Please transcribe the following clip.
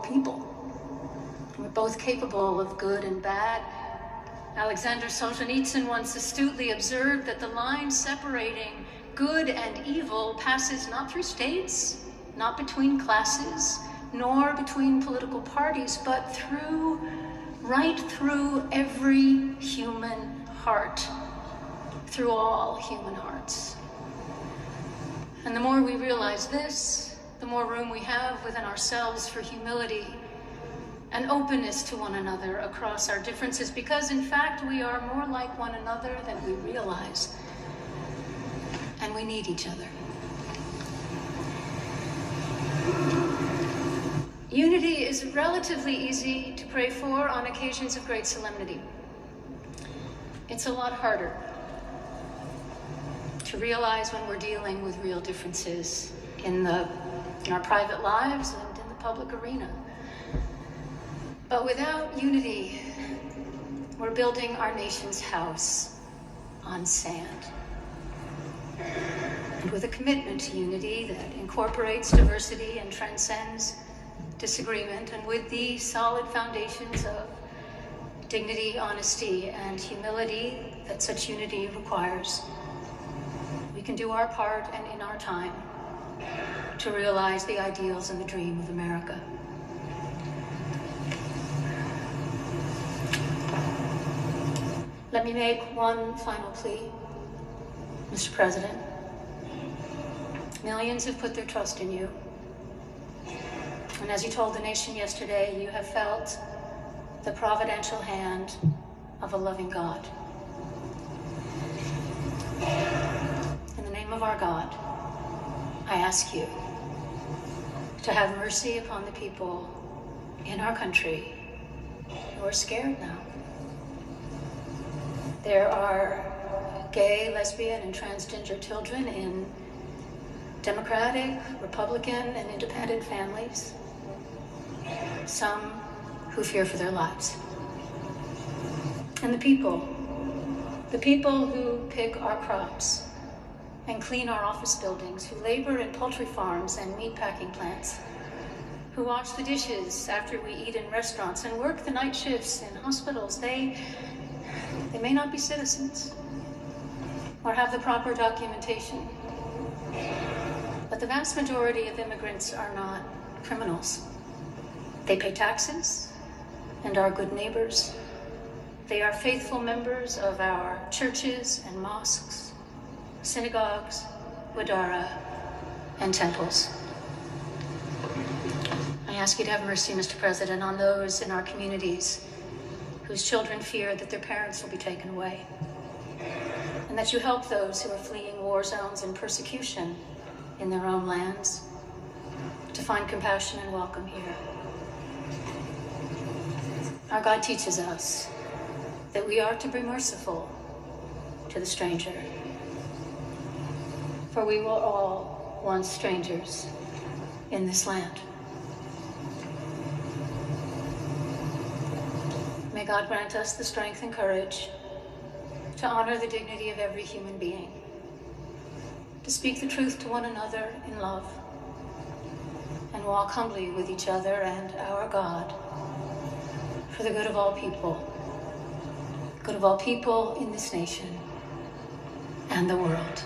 people. We're both capable of good and bad. Alexander Solzhenitsyn once astutely observed that the line separating good and evil passes not through states, not between classes, nor between political parties, but right through every human heart, through all human hearts. And the more we realize this, the more room we have within ourselves for humility and openness to one another across our differences, because in fact we are more like one another than we realize, and we need each other. Unity is relatively easy to pray for on occasions of great solemnity. It's a lot harder to realize when we're dealing with real differences in our private lives and in the public arena. But without unity, we're building our nation's house on sand. And with a commitment to unity that incorporates diversity and transcends disagreement, and with the solid foundations of dignity, honesty, and humility that such unity requires, we can do our part and in our time to realize the ideals and the dream of America. Let me make one final plea, Mr. President. Millions have put their trust in you. And as you told the nation yesterday, you have felt the providential hand of a loving God. In the name of our God, I ask you to have mercy upon the people in our country who are scared now. There are gay, lesbian, and transgender children in Democratic, Republican, and independent families. Some who fear for their lives. And the people who pick our crops and clean our office buildings, who labor in poultry farms and meatpacking plants, who wash the dishes after we eat in restaurants and work the night shifts in hospitals, they may not be citizens or have the proper documentation, but the vast majority of immigrants are not criminals. They pay taxes and are good neighbors. They are faithful members of our churches and mosques, synagogues, wadara, and temples. I ask you to have mercy, Mr. President, on those in our communities whose children fear that their parents will be taken away, and that you help those who are fleeing war zones and persecution in their own lands to find compassion and welcome here. Our God teaches us that we are to be merciful to the stranger, for we were all once strangers in this land. May God grant us the strength and courage to honor the dignity of every human being, to speak the truth to one another in love, and walk humbly with each other and our God for the good of all people in this nation and the world.